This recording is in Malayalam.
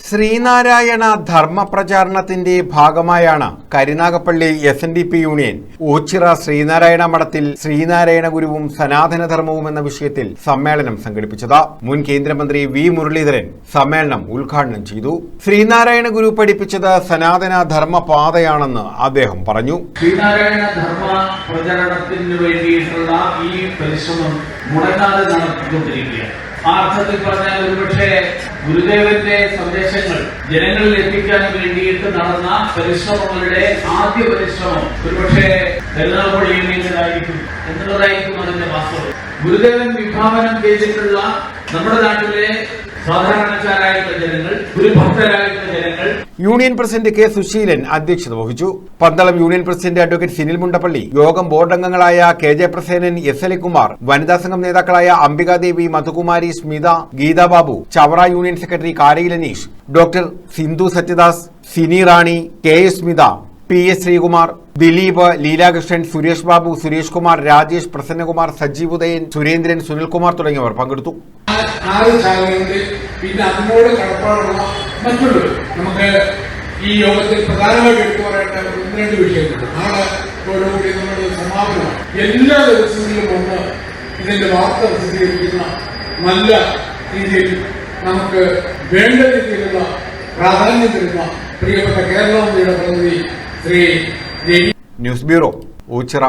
ശ്രീനാരായണ ധർമ്മപ്രചാരണത്തിന്റെ ഭാഗമായാണ് കരുനാഗപ്പള്ളി SNDP യൂണിയൻ ഓച്ചിറ ശ്രീനാരായണ മഠത്തിൽ ശ്രീനാരായണ ഗുരുവും സനാതനധർമ്മവും എന്ന വിഷയത്തിൽ സമ്മേളനം സംഘടിപ്പിച്ചത്. മുൻ കേന്ദ്രമന്ത്രി V. മുരളീധരൻ സമ്മേളനം ഉദ്ഘാടനം ചെയ്തു. ശ്രീനാരായണ ഗുരു പഠിപ്പിച്ചത് സനാതന ധർമ്മ പാതയാണെന്ന് അദ്ദേഹം പറഞ്ഞു. ശ്രീനാരായണ ധർമ്മ പ്രചരണത്തിന് വേണ്ടിയിട്ടുള്ള ഈ പരിശ്രമം മുടങ്ങാതെ നടത്തിക്കൊണ്ടിരിക്കുകയാണ്. ആ അർത്ഥത്തിൽ പറഞ്ഞാൽ ഒരുപക്ഷെ ഗുരുദേവന്റെ സന്ദേശങ്ങൾ ജനങ്ങളിൽ എത്തിക്കാൻ വേണ്ടിയിട്ട് നടന്ന പരിശ്രമങ്ങളുടെ ആദ്യ പരിശ്രമം ഒരുപക്ഷെ കരുനാഗപ്പള്ളി യൂണിയനിലായിരിക്കും എന്നുള്ളതായിരിക്കും അതിന്റെ വാസ്തവം. ഗുരുദേവൻ വിഭാവനം ചെയ്തിട്ടുള്ള നമ്മുടെ നാട്ടിലെ സാധാരണക്കാരായിട്ടുള്ള ജനങ്ങൾ, ഗുരുഭക്തരായിട്ടുള്ള ജനങ്ങൾ. Union president K. സുശീലൻ അധ്യക്ഷത വഹിച്ചു. Pandalam union president advocate Sinil Mundappally, യോഗം ബോർഡ് അംഗങ്ങളായ KJ പ്രസേനൻ, S. അലികുമാർ, വനിതാ സംഘം നേതാക്കളായ Ambikadevi, Madhukumari, Smitha, Geethababu, Chavara union secretary Karayil Aneesh, doctor Sindhu Sathyadas, Sini Rani, KS Smitha, PS Sreekumar, Dileep, Leelakrishnan, Suresh Babu, Suresh Kumar, Rajesh, Prasannakumar, Sajeev Udayan, Surendran, Sunilkumar തുടങ്ങിയവർ പങ്കെടുത്തു. പിന്നെ അതിനോട് കടപ്പാടുള്ള മറ്റുള്ളവർ നമുക്ക് ഈ യോഗത്തിൽ പ്രധാനമായിട്ട് എടുത്തു പറയേണ്ട 1-2 വിഷയങ്ങളുണ്ട്. നാളെയോടുകൂടി നമ്മുടെ സമാപനമാണ്. എല്ലാ ദിവസങ്ങളിലും വന്ന് ഇതിന്റെ വാർത്ത പ്രസിദ്ധീകരിക്കുന്ന നല്ല രീതിയിൽ നമുക്ക് വേണ്ട രീതിയിലുള്ള പ്രാധാന്യം തരുന്ന പ്രിയപ്പെട്ട കേരള പ്രതിനിധി ശ്രീ ന്യൂസ് ബ്യൂറോ, ഓച്ചിറ.